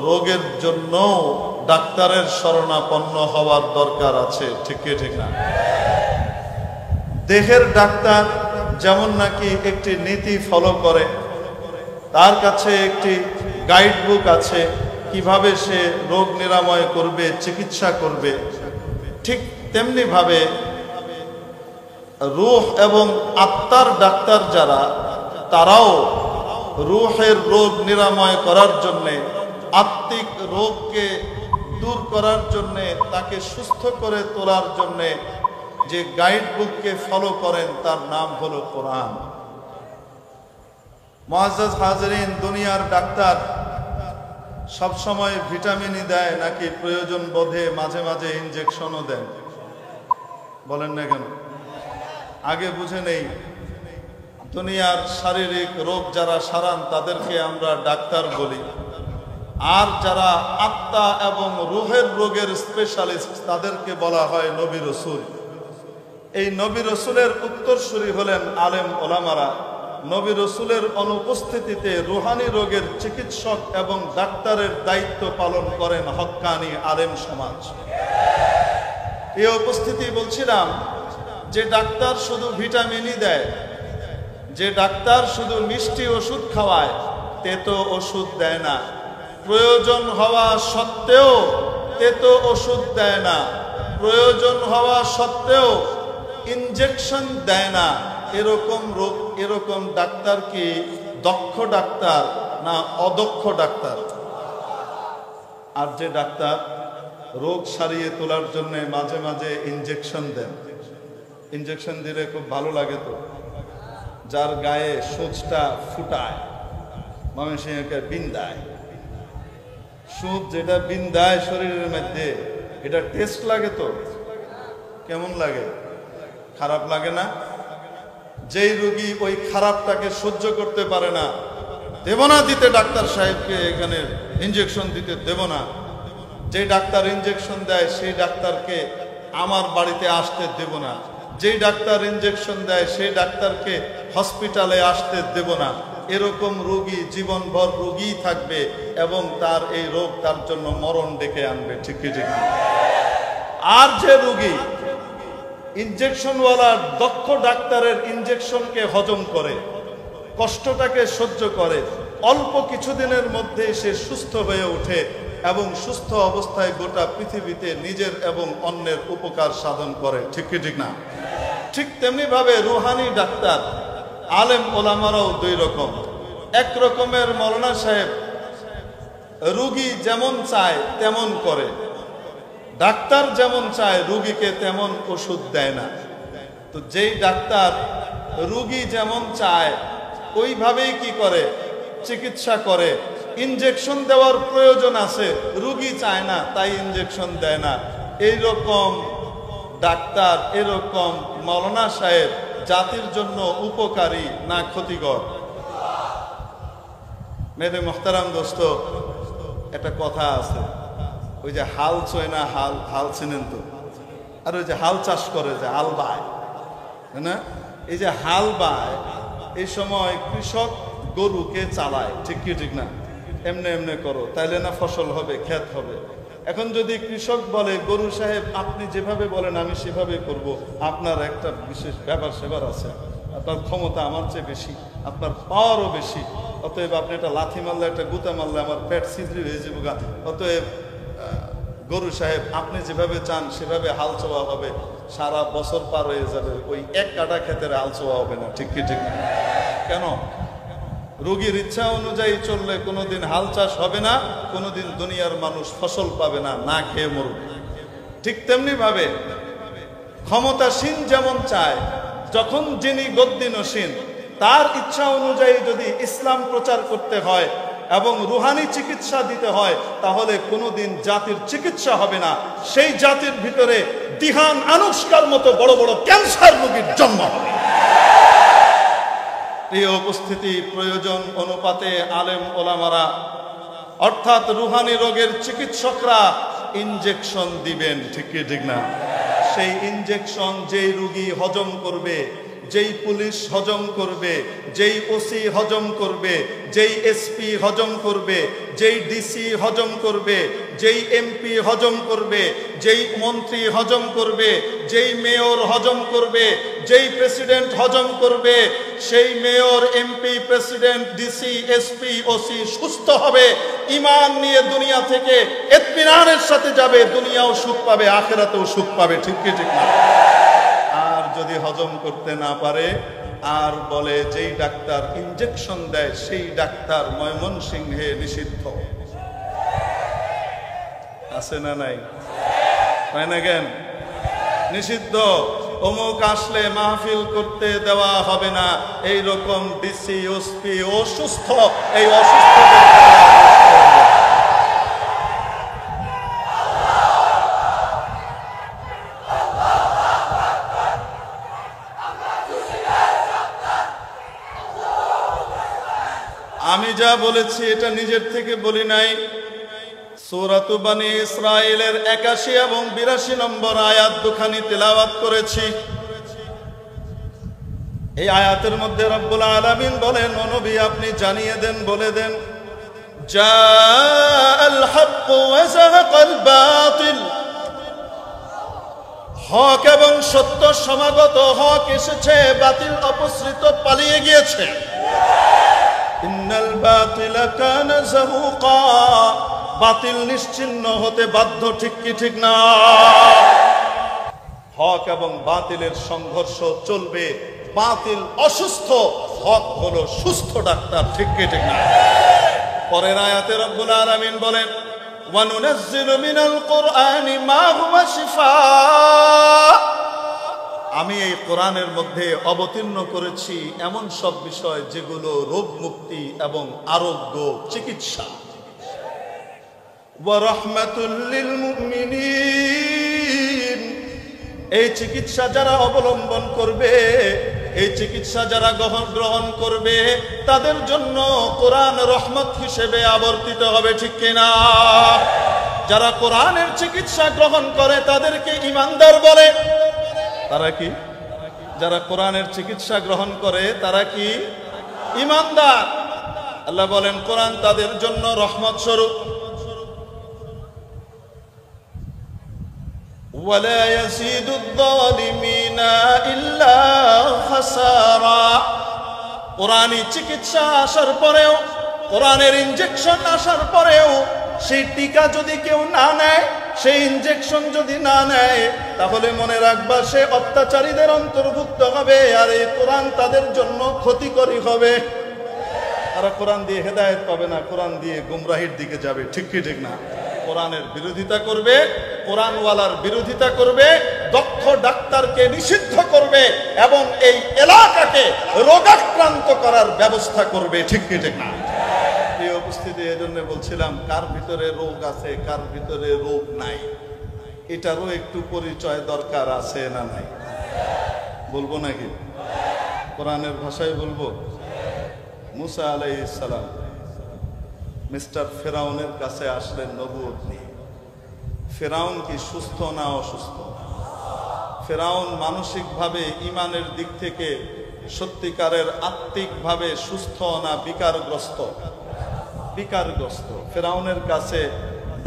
রোগের জন্য ডাক্তারের শরণাপন্ন হওয়ার দরকার আছে, ঠিক কি ঠিক না? দেহের ডাক্তার যেমন নাকি একটি নীতি ফলো করে, তার কাছে একটি গাইড বুক আছে কিভাবে সে রোগ নিরাময় করবে, চিকিৎসা করবে, ঠিক তেমনি ভাবে রূহ এবং আত্মার ডাক্তার যারা, তারাও রূহের রোগ নিরাময় করার জন্যে, আত্মিক রোগকে দূর করার জন্যে, তাকে সুস্থ করে তোলার জন্যে যে গাইড বুককে ফলো করেন তার নাম হলো কোরআন। মুআজ্জাজ হাজিরিন, দুনিয়ার ডাক্তার সবসময় ভিটামিনই দেয় নাকি প্রয়োজন বোধে মাঝে মাঝে ইনজেকশনও দেন? বলেন না কেন? আগে বুঝে নেই। দুনিয়ার শারীরিক রোগ যারা সারান তাদেরকে আমরা ডাক্তার বলি, আর যারা আত্মা এবং রূহের রোগের স্পেশালিস্ট তাদেরকে বলা হয় নবী রসুল। এই নবী রসুলের উত্তরসূরি হলেন আলেম ওলামারা। নবী রসুলের অনুপস্থিতিতে রুহানি রোগের চিকিৎসক এবং ডাক্তারের দায়িত্ব পালন করেন হক্কানি আলেম সমাজ। এই উপস্থিতি বলছিলাম যে ডাক্তার শুধু ভিটামিনই দেয়, যে ডাক্তার শুধু মিষ্টি ওষুধ খাওয়ায়, তেতো ওষুধ দেয় না। প্রয়োজন হওয়া সত্ত্বেও তেতো ওষুধ দেয় না, প্রয়োজন হওয়া সত্ত্বেও ইনজেকশন দেয় না। এরকম রোগ, এরকম ডাক্তার কি দক্ষ ডাক্তার না অদক্ষ ডাক্তার? আর যে ডাক্তার রোগ সারিয়ে তোলার জন্য মাঝে মাঝে ইনজেকশন দেন, ইনজেকশন দিলে খুব ভালো লাগে তো। যার গায়ে সূচটা ফুটায়, ময়মনসিংহকে বিন্দায়, সুচ যেটা বিন্দায় শরীরের মধ্যে, এটা টেস্ট লাগে তো? কেমন লাগে? খারাপ লাগে না? যেই রোগী ওই খারাপটাকে সহ্য করতে পারে না, দেব না দিতে ডাক্তার সাহেবকে, এখানে ইনজেকশন দিতে দেব না। যে ডাক্তার ইনজেকশন দেয় সেই ডাক্তারকে আমার বাড়িতে আসতে দেব না। যেই ডাক্তার ইনজেকশন দেয় সেই ডাক্তারকে হসপিটালে আসতে দেব না। এরকম রোগী জীবনভর রোগী থাকবে এবং তার এই রোগ তার জন্য মরণ ডেকে আনবে, ঠিক কি ঠিক? আর যে রোগী ইনজেকশনওয়ালা দক্ষ ডাক্তারের ইনজেকশনকে হজম করে, কষ্টটাকে সহ্য করে, অল্প কিছুদিনের মধ্যে সে সুস্থ হয়ে ওঠে এবং সুস্থ অবস্থায় গোটা পৃথিবীতে নিজের এবং অন্যের উপকার সাধন করে, ঠিক কি ঠিক না? ঠিক তেমনি ভাবে রুহানি ডাক্তার আলেম ওলামারাও দুই রকম। এক রকমের মৌলানা সাহেব রুগী যেমন চায় তেমন করে, ডাক্তার যেমন চায় রুগীকে তেমন ওষুধ দেয় না। তো যেই ডাক্তার রুগী যেমন চায় ওইভাবেই কি করে? চিকিৎসা করে। ইনজেকশন দেওয়ার প্রয়োজন আছে, রুগী চায় না তাই ইনজেকশন দেয় না। এইরকম ডাক্তার, এরকম মৌলানা সাহেব জাতির জন্য উপকারী না ক্ষতিকর? মেরে মোহতারাম দোস্ত, একটা কথা আছে, ওই যে হাল চয় না, হাল হাল চেনেন তো? আর ওই যে হাল চাষ করে, যে হাল বায় না, এই যে হাল বায়, এই সময় কৃষক গরুকে চালায়, ঠিক কি ঠিক না? এমনে এমনে করো তাইলে না ফসল হবে, ক্ষেত হবে। এখন যদি কৃষক বলে গরু সাহেব আপনি যেভাবে বলেন আমি সেভাবে করব, আপনার একটা বিশেষ ব্যাপার সেবার আছে, আপনার ক্ষমতা আমার চেয়ে বেশি, আপনার পাওয়ারও বেশি, অতএব আপনি একটা লাথি মারলে, একটা গুতা মারলে আমার পেট ছিদ্রি হয়ে যাবো গা, অতএব গরু সাহেব আপনি যেভাবে চান সেভাবে হাল চোয়া হবে, সারা বছর পার হয়ে যাবে, ওই এক কাটা ক্ষেতের হাল চোয়া হবে না, ঠিক কি ঠিক? কেন? রোগীর ইচ্ছা অনুযায়ী চললে কোনোদিন হাল চাষ হবে না, কোনোদিন দুনিয়ার মানুষ ফসল পাবে না, না খেয়ে মরবে। ঠিক তেমনি ভাবে ক্ষমতাসীন যেমন চায়, যখন যিনি গদ্দিনসীন তার ইচ্ছা অনুযায়ী যদি ইসলাম প্রচার করতে হয় এবং রুহানি চিকিৎসা দিতে হয়, তাহলে কোনোদিন জাতির চিকিৎসা হবে না, সেই জাতির ভিতরে দিহান আনুষ্কার মতো বড় বড় ক্যান্সার রোগীর জন্ম হবে। এই উপস্থিতি প্রয়োজন অনুপাতে আলেম ওলামারা অর্থাৎ রুহানি রোগের চিকিৎসকরা ইনজেকশন দিবেন, ঠিক কি ঠিক না? সেই ইনজেকশন যেই রোগী হজম করবে, যেই পুলিশ হজম করবে, যেই ওসি হজম করবে, যেই এসপি হজম করবে, যেই ডিসি হজম করবে, যেই এমপি হজম করবে, যেই মন্ত্রী হজম করবে, যেই মেয়র হজম করবে, যেই প্রেসিডেন্ট হজম করবে, সেই mayor, MP, president, DC, SP, OC সুস্থ হবে, ঈমান নিয়ে দুনিয়া থেকে ইত্মিনানের সাথে যাবে, দুনিয়াও সুখ পাবে, আখিরাতেও সুখ পাবে। ঠিক কি ঠিক না? আর যদি হজম করতে না পারে, আর বলে যেই ডাক্তার ইনজেকশন দেয় সেই ডাক্তার ময়মনসিংহে নিষিদ্ধ। আছে না নাই? হয় না কেন? নিষিদ্ধ। অমুক আসলে মাহফিল করতে দেওয়া হবে না, এই রকম ডিসি, ওসপি অসুস্থ, এই অসুস্থদের আমি যা বলেছি এটা নিজের থেকে বলি নাই। সূরাতু বনী ইসরাঈলের ৮১ এবং ৮২ নম্বর আয়াত দুখানি তেলাওয়াত করেছি। এই আয়াতের মধ্যে রব্বুল আলামিন বলেন, ও নবী আপনি জানিয়ে দেন, বলে দেন, জাআল হক ওয়া যাহাকাল বাতিল, হক এবং সত্য সমাগত, হক এসেছে, বাতিল অপসৃত পালিয়ে গিয়েছে। ইন্নাল বাতিলা কানা যাহুকা, বাতিল নিশ্চিহ্ন হতে বাধ্য। ঠিক কি ঠিক না? হক এবং বাতিলের সংঘর্ষ চলবে। বাতিল অসুস্থ, হক হলো সুস্থ ডাক্তার। ঠিক কি ঠিক না? পরের আয়াতে রব্বুল আলামিন বলেন, ওয়া নুনাজ্জিলু মিনাল কুরআনি মা হুয়া শিফা, আমি এই কোরআনের মধ্যে অবতীর্ণ করেছি এমন সব বিষয় যেগুলো রোগ মুক্তি এবং আরোগ্য চিকিৎসা। ওয়া রাহমাতুল লিল মুমিনিন, এই চিকিৎসা যারা অবলম্বন করবে, এই চিকিৎসা যারা গ্রহণ করবে, তাদের জন্য কোরআন রহমত হিসেবে আবর্তিত হবে। ঠিক কিনা? যারা কোরআনের চিকিৎসা গ্রহণ করে তাদেরকে ঈমানদার বলে। তারা কি? যারা কোরআনের চিকিৎসা গ্রহণ করে তারা কি? ঈমানদার। আল্লাহ বলেন কোরআন তাদের জন্য রহমত স্বরূপ। ওয়ালা ইয়াজিদুদ যালিমিনা ইল্লা খাসারা, কোরআনী চিকিৎসা আসার পরেও, কোরআনের ইনজেকশন আসার পরেও সেই টিকা যদি কেউ না নেয়, সেই ইনজেকশন যদি না নেয়, তাহলে মনে রাখবা সে অত্যাচারীদের অন্তর্ভুক্ত হবে, আর এই কোরআন তাদের জন্য ক্ষতিকরী হবে। তারা কোরআন দিয়ে হেদায়েত পাবে না, কোরআন দিয়ে গুমরাহির দিকে যাবে। ঠিক কি ঠিক না? কোরআনের বিরোধিতা করবে, কোরআনওয়ালার বিরোধিতা করবে, দক্ষ ডাক্তারকে নিষিদ্ধ করবে এবং এই এলাকাকে রোগাক্রান্ত করার ব্যবস্থা করবে। ঠিক কি ঠিক না? এই উপস্থিতি এজন্য বলছিলাম, কার ভিতরে রোগ আছে, কার ভিতরে রোগ নাই, এটারও একটু পরিচয় দরকার আছে না নাই? বলবো নাকি? কোরআনের ভাষায় বলবো। মুসা আলাইহিস সালাম মিস্টার ফেরাউনের কাছে আসলেন নবুয়ত নিয়ে। ফেরাউন কি সুস্থ না অসুস্থ? ফেরাউন মানসিকভাবে, ঈমানের দিক থেকে সত্যিকারের আত্মিকভাবে সুস্থ না বিকারগ্রস্ত? বিকারগ্রস্ত। ফেরাউনের কাছে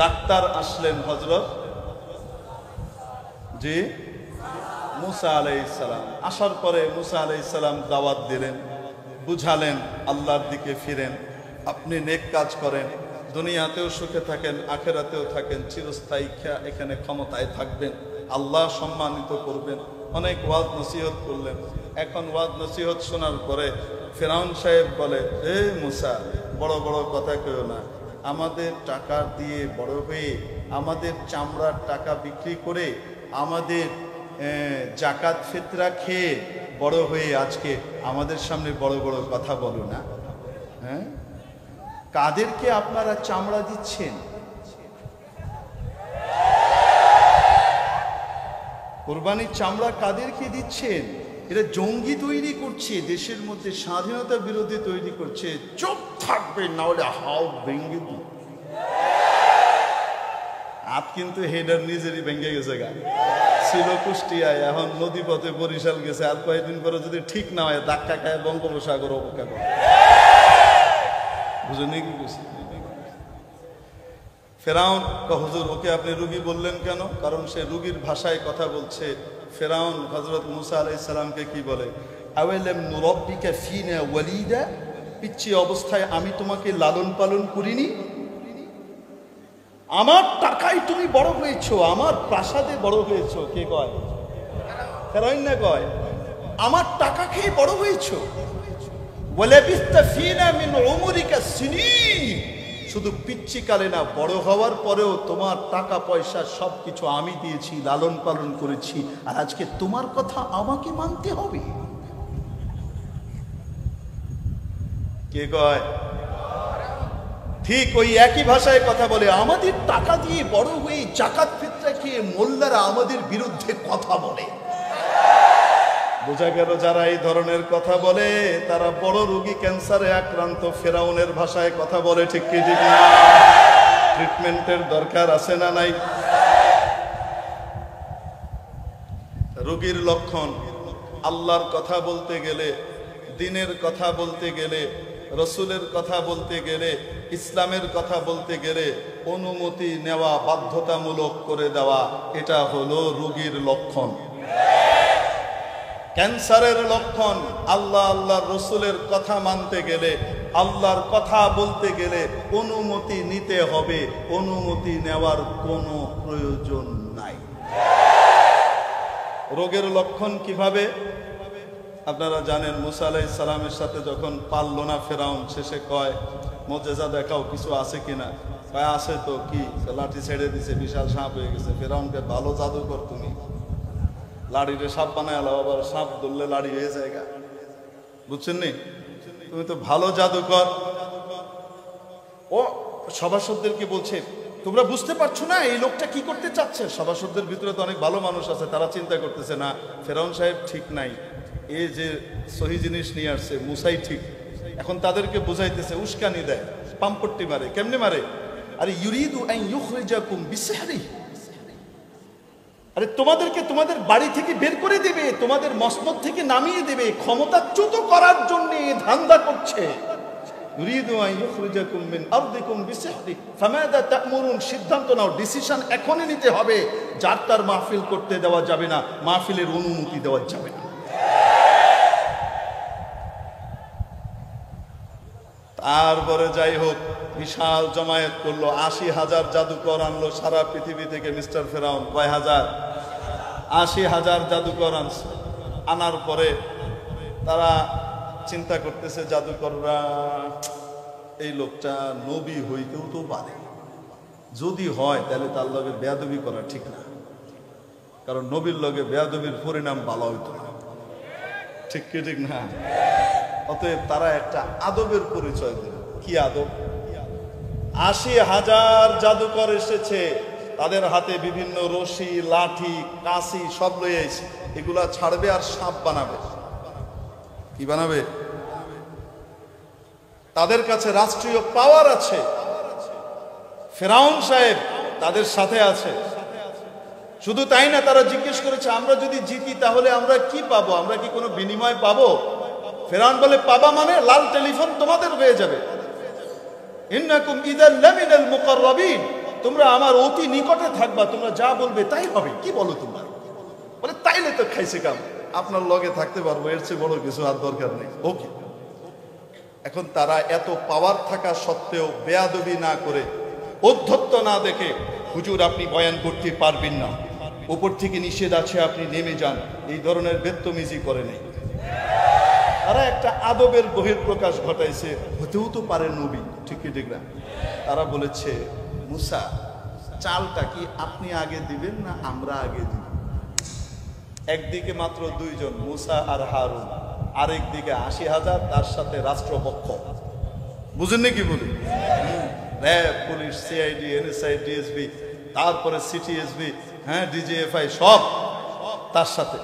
ডাক্তার আসলেন হযরত জি মুসা আলাইহিস সালাম। আসার পরে মুসা আলাইহিস সালাম দাওয়াত দিলেন, বুঝালেন আল্লাহর দিকে ফিরেন, আপনি নেক কাজ করেন, দুনিয়াতেও সুখে থাকেন, আখিরাতেও থাকেন, চিরস্থায়ী এখানে ক্ষমতায় থাকবেন, আল্লাহ সম্মানিত করবেন। অনেক ওয়াজ নসিহত করলেন। এখন ওয়াজ নসিহত শোনার পরে ফেরাউন সাহেব বলে, এ মুসা, বড় বড় কথা কইও না, আমাদের টাকা দিয়ে বড় হয়ে, আমাদের চামড়ার টাকা বিক্রি করে, আমাদের জাকাত ফিতরা খেয়ে বড় হয়ে আজকে আমাদের সামনে বড় বড় কথা বলো না। হ্যাঁ, কাদেরকে আপনারা চামড়া দিচ্ছেন? কোরবানির চামড়া কাদেরকে দিচ্ছেন? এরা জঙ্গি তৈরি করছে, দেশের মধ্যে স্বাধীনতা বিরোধী তৈরি করছে। চুপ থাকবে, না হলে হাও ভেঙে দিই। হাত কিন্তু হেডার নিজেরই ভেঙে গেছে গা। ছিল কুষ্টিয়ায়, এখন নদী পথে বরিশাল গেছে। আর কয়েকদিন পরে যদি ঠিক না হয় ধাক্কা খায় বঙ্গোপসাগর অপেক্ষা করে। বুঝেনি কি বুঝছি? ফেরাউন হুজুর ওকে আপনি রুগী বললেন কেন? কারণ সে রুগীর ভাষায় কথা বলছে। ফেরাউন হযরত মুসা আলাইহিস সালামকে কি বলে? আওয়ালাম নুরাব্বিকা ফিনা ওয়ালিদা, পিচ্ছি অবস্থায় আমি তোমাকে লালন পালন করিনি? আমার টাকায় তুমি বড় হয়েছো, আমার প্রাসাদে বড় হয়েছো। কে কয়? ফেরাউন না কয় আমার টাকা খেয়ে বড় হয়েছো। ওয়ালাবিস্তা ফিনা মিন উমরিকা সিনিন, শুধু পিচ্ছি কালে না, বড় হওয়ার পরেও তোমার টাকা পয়সা সবকিছু আমি দিয়েছি, লালন পালন করেছি, আর আজকে তোমার কথা আমাকে মানতে হবে? কে কয়? ঠিক ওই একই ভাষায় কথা বলে। আমাদের টাকা দিয়ে বড় হয়ে জাকাত ফিতরা খেয়ে মোল্লারা আমাদের বিরুদ্ধে কথা বলে। বোঝা গেল যারা এই ধরনের কথা বলে তারা বড় রোগী, ক্যান্সারে আক্রান্ত। ফেরাউনের ভাষায় কথা বলে। ঠিক কি ঠিক না? ট্রিটমেন্টের দরকার আছে না নাই? রোগীর লক্ষণ। আল্লাহর কথা বলতে গেলে, দ্বীনের কথা বলতে গেলে, রসুলের কথা বলতে গেলে, ইসলামের কথা বলতে গেলে অনুমতি নেওয়া, বাধ্যতামূলক করে দেওয়া, এটা হলো রোগীর লক্ষণ। ক্যান্সারের লক্ষণ। আল্লাহ আল্লাহর রসুলের কথা মানতে গেলে, আল্লাহর কথা বলতে গেলে অনুমতি নিতে হবে। অনুমতি নেওয়ার কোনো প্রয়োজন নাই। রোগের লক্ষণ কিভাবে? আপনারা জানেন মুসা আলাইহিস সালামের সাথে যখন পারল না ফেরাউন, শেষে কয় মুজিজা দেখাও, কিছু আছে কিনা? কয় আছে তো। কি? লাঠি ছেড়ে দিছে, বিশাল সাপ হয়ে গেছে। ফেরাউনকে ভালো জাদুকর তুমি, লাড়িরে সাপ বানায় আলো, আবার সাপ ধরলে লাড়ি হয়ে যায়। বুঝছেন নি? তুমি তো ভালো জাদুকর। ও সভাসদদেরকে বলছে তোমরা বুঝতে পারছো না এই লোকটা কি করতে চাচ্ছে? সভাসদদের ভিতরে তো অনেক ভালো মানুষ আছে, তারা চিন্তা করতেছে না ফেরাউন সাহেব ঠিক নাই, এই যে সহি জিনিস নিয়ে আসছে মুসাই ঠিক। এখন তাদেরকে বুঝাইতেছে, উস্কানি দেয়, পাম্পট্টি মারে। কেমনে মারে? আরে ইউরিদু আন ইউখরিজাকুম বিসিহরিহি, আরে তোমাদেরকে তোমাদের বাড়ি থেকে বের করে দেবে, তোমাদের মসনদ থেকে নামিয়ে দেবে, ক্ষমতাচ্যুত করার জন্য ধান্দা করছে। ইউরিদু আন ইউখরিজাকুম মিন আরদিকুম বিসিহরি ফামাযা তা'মুরুন, সিদ্ধান্ত নাও, ডিসিশন এখনই নিতে হবে। যার তার মাহফিল করতে দেওয়া যাবে না, মাহফিলের অনুমতি দেওয়া যাবে না। তারপরে যাই হোক, বিশাল জমায়েত করলো, ৮০,০০০ জাদুকর আনলো সারা পৃথিবী থেকে। মিস্টার ফেরাউন কয় হাজার? ৮০,০০০ জাদুকর আনছে। আনার পরে তারা চিন্তা করতেছে জাদুকররা, এই লোকটা নবী হইতেও তো পারে, যদি হয় তাহলে তার লগে বেয়াদবি করা ঠিক না, কারণ নবীর লগে বেয়াদবির পরিণাম ভালো হইতো না। ঠিক কি ঠিক না? অতএব তারা একটা আদবের পরিচয় দেবে। কি আদব? ৮০,০০০ জাদুকর এসেছে, তাদের হাতে বিভিন্ন রশি, লাঠি, কাঁচি সব লয়ে এসে এগুলা ছাড়বে আর সাপ বানাবে। কি বানাবে? তাদের কাছে রাষ্ট্রীয় পাওয়ার আছে। ফেরাউন সাহেব তাদের সাথে আছে। শুধু তাই না, তারা জিজ্ঞেস করেছে আমরা যদি জিতি তাহলে আমরা কি পাবো? আমরা কি কোনো বিনিময় পাবো? ফেরাউন বলে পাবা মানে লাল টেলিফোন তোমাদের হয়ে যাবে। ইন্নাকুম ইযাল লামিনাল মুকাররাবিন, তোমরা আমার অতি নিকটে থাকবা, তোমরা যা বলবে তাই হবে। কি বলো তোমরা? বলে তাইলে তো খাইছে কাম, আপনার লগে থাকতে পারবো, এর চেয়ে বড় কিছু আর দরকার নেই। ওকে। এখন তারা এত পাওয়ার থাকা সত্ত্বেও বেয়াদবি না করে, অধ্যত্ত না দেখে, হুজুর আপনি বয়ান করতে পারবেন না, উপর থেকে নিষেধ আছে, আপনি নেমে যান, এই ধরনের বেত্তমিজি করে নেই। তারা একটা আদবের বহিঃপ্রকাশ ঘটাইছে, হতেও তো পারে নবী। ঠিক কি ঠিক না? তারা বলেছে মুসা, চালটা কি আপনি আগে দিবেন না আমরা আগে দিব? একদিকে মাত্র দুইজন, মুসা আর হারুন, আরেক দিকে ৮০,০০০, তার সাথে রাষ্ট্রপক্ষ। বুঝেননি কি বলি? RAB, police, CID, NSI, DSB, তারপরে সিটিএসবি, হ্যাঁ, ডিজিএফআই, সব তার সাথে।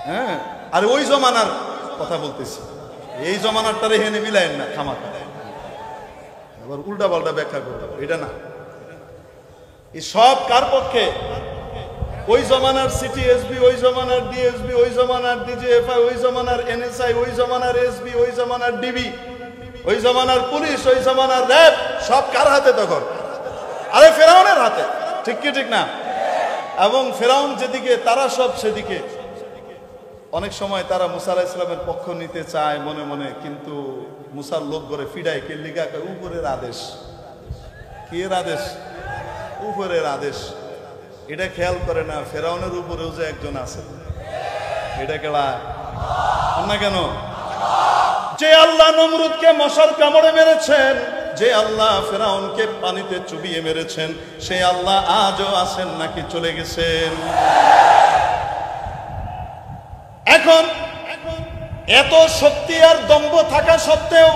হ্যাঁ, আর ওই জমানার কথা বলতেছি, এই জমানারটারে হেনে মিলায়েন না খামাখা, আবার উল্টা পাল্টা ব্যাখ্যা করতে, এটা না। এই সব কার পক্ষে? ওই জমানার সিটিএসবি, ওই জমানার ডিএসবি, ওই জমানার ডিজিএফআই, ওই জমানার এনএসআই, ওই জমানার এসবি, ওই জমানার ডিবি, ওই জমানার পুলিশ, ওই জমানার র্যাব, সব কার হাতে তখন? আরে ফেরাউনের হাতে, ঠিক কি ঠিক না? এবং ফেরাউন যেদিকে তারা সব সেদিকে। অনেক সময় তারা মুসা আলাইহিস সালামের পক্ষ নিতে চায় মনে মনে, কিন্তু মুসার লোক করে ফিডায় কে লিগা, উপরের আদেশ। কি এর আদেশ? উপরের আদেশ। এটা খেয়াল করে না ফেরাউনের উপরেও যে একজন আছে, এটা কেলা না কেন? যে আল্লাহ নমরুদকে মশার কামড়ে মেরেছেন, যে আল্লাহ ফেরাউনকে পানিতে চুবিয়ে মেরেছেন, সেই আল্লাহ আজও আছেন নাকি চলে গেছেন? এখন এত শক্তি আর দম্ভ থাকা সত্ত্বেও,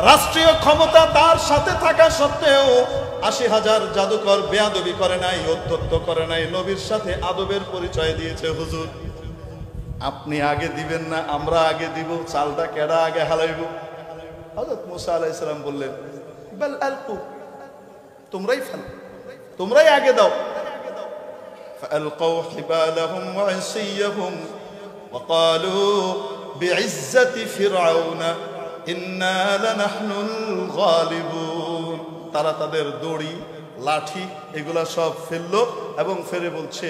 রাষ্ট্রীয় ক্ষমতা তার সাথে থাকা সত্ত্বেও ৮০,০০০ জাদুকর বেয়াদবি করে নাই, অত্যত্ব করে নাই, নবীর সাথে আদবের পরিচয় দিয়েছে। হুজুর আপনি আগে দিবেন না, আমরা আগে দিব, চালটা কেডা আগে হালাইব? হযরত মুসা আলাইহিস সালাম বললেন, বাল আলকু, তোমরাই ফেলো, তোমরাই আগে দাও। ফাআলকাউ হিবালাহুম ওয়া ইসিয়াহুম ওয়া ক্বালু বিইজ্জাতি ফিরআউনা ইন্না লানাহনুল গালিবুন। তারা তাদের দড়ি, লাঠি এগুলা সব ফেললো এবং ফেরে বলছে,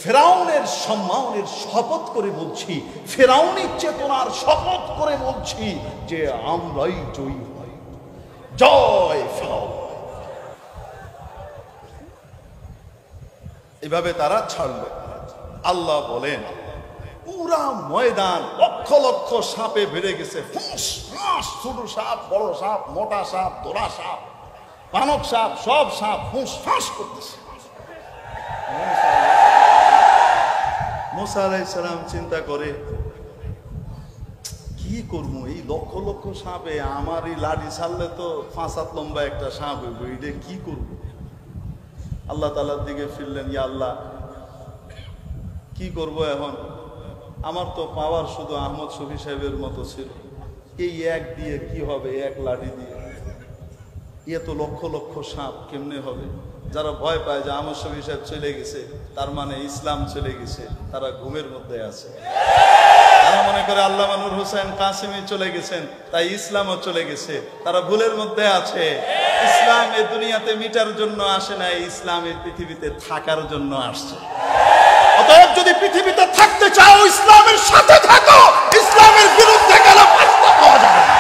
ফেরাউনের সম্মানের শপথ করে বলছি, ফেরাউনের চেতনার শপথ করে বলছি যে আমরাই জয়ী হই, জয় ফেরাউন। এভাবে তারা ছাড়লো। আল্লাহ বলেন পুরা ময়দান লক্ষ লক্ষ সাপে বেড়ে গেছে, ছোট সাপ, বড় সাপ, মোটা সাপ, দোলা সাপ, পানক সাপ, সব সাপ ফুঁস ফাঁস করতেছে। মুসা আলাইহিস সালাম চিন্তা করে, কি করবো এই লক্ষ লক্ষ সাপে? আমার এই লাঠি ছাড়লে তো ৫ হাত লম্বা একটা সাপ হইব, এটা কি করবো? আল্লাহ তাআলার দিকে ফিরলেন, ইয়া আল্লাহ কি করব এখন? আমার তো পাওয়ার শুধু আহমদ শফি সাহেবের মতো ছিল, এই এক দিয়ে কি হবে? এক লাঠি দিয়ে এ তো লক্ষ লক্ষ সাপ কেমনে হবে? যারা ভয় পায় যে আহমদ শফি সাহেব চলে গেছে, তার মানে ইসলাম চলে গেছে, তারা ঘুমের মধ্যে আছে। তারা মনে করে আল্লামা নূর হোসেন কাসেমি চলে গেছেন, তাই ইসলামও চলে গেছে। তারা ভুলের মধ্যে আছে। ইসলাম এই দুনিয়াতে মিটার জন্য আসে না, ইসলাম এই পৃথিবীতে থাকার জন্য আসছে। অতএব যদি পৃথিবীতে থাকতে চাও, ইসলামের সাথে থাকো, ইসলামের বিরুদ্ধে গেলে পাত্তা পাওয়া যাবে না।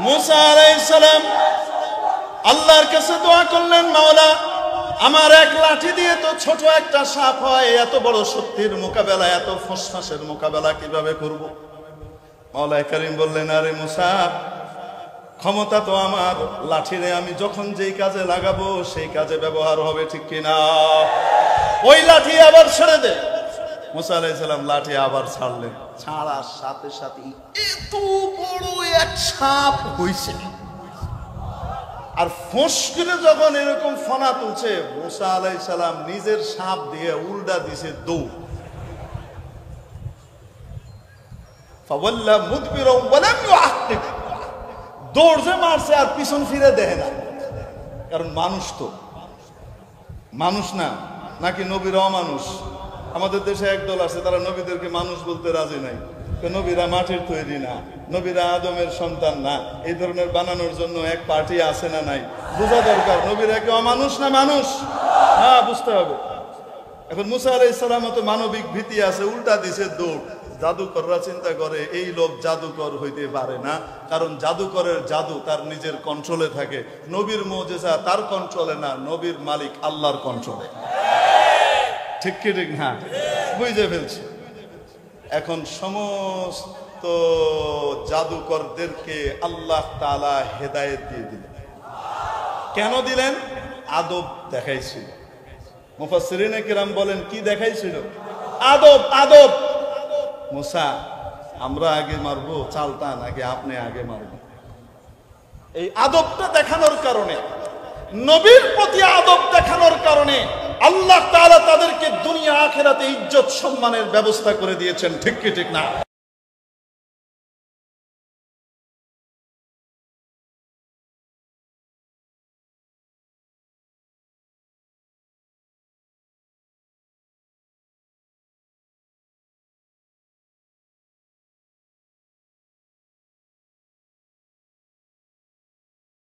মুসা আলাইহিস সালাম আল্লাহর কাছে দোয়া করলেন, মাওলা আমার এক লাঠি দিয়ে তো ছোট একটা সাপ হয়, এত বড় শক্তির মোকাবেলা, এত ফসফাসের মোকাবেলা কিভাবে করব? মাওলা কারীম বললেন, আরে মুসা, ক্ষমতা তো আমার, লাঠিরে আমি যখন যেই কাজে লাগাবো সেই কাজে ব্যবহার হবে, ঠিক কিনা? ওই লাঠি আবার ছেড়ে দে। মুসা আলাইহিস সালাম লাঠি আবার ছাড়লেন, ছাড়ার সাথে সাথে এত বড় এক সাপ হইছে। আর ফোঁস করে যখন এরকম ফনা তুলছে, মুসা আলাইহিস সালাম নিজের সাপ দিয়ে উল্টা দিছে দৌড়। ফাওয়াল্লা মুদবিরা ওয়া লাম ইউআকিব, দৌড় যে মারছে আর পিছন ফিরে দেখে না। কারণ মানুষ তো মানুষ না, নাকি নবীরা অমানুষ? আমাদের দেশে একদল আছে, তারা নবীদেরকে মানুষ বলতে রাজি নাই। নবীরা মাটির তৈরি না, নবীরা আদমের সন্তান না, এই ধরনের বানানোর জন্য এক পার্টি আছে না নাই? বোঝা দরকার, নবীরা কি অমানুষ না মানুষ? হ্যাঁ, বুঝতে হবে। এখন মুসা আলাইহিস সালাম তো মানবিক ভীতি আছে, উল্টা দিছে দৌড়। জাদুকররা চিন্তা করে এই লোক জাদুকর হইতে পারে না, কারণ জাদুকরের জাদু তার নিজের কন্ট্রোলে থাকে। নবীর মুজিজা তার কন্ট্রোলে না, নবীর মালিক আল্লাহর কন্ট্রোলে। ঠিক কি ঠিক না? বুঝে ফেলছে। এখন সমস্ত জাদুকরদেরকে আল্লাহ তাআলা হেদায়েত দিয়ে দিলেন। কেন দিলেন? আদব দেখাইছিল। মুফাসসিরিনে কিরাম বলেন, কি দেখাইছিল? আদব। আদব। মুসা, আমরা আগে মারবো চালটা নাকি আপনি আগে মারবেন? এই আদবটা দেখানোর কারণে, নবীর প্রতি আদব দেখানোর কারণে আল্লাহ তাআলা তাদেরকে দুনিয়া আখিরাতে ইজ্জত সম্মানের ব্যবস্থা করে দিয়েছেন। ঠিক কি ঠিক না?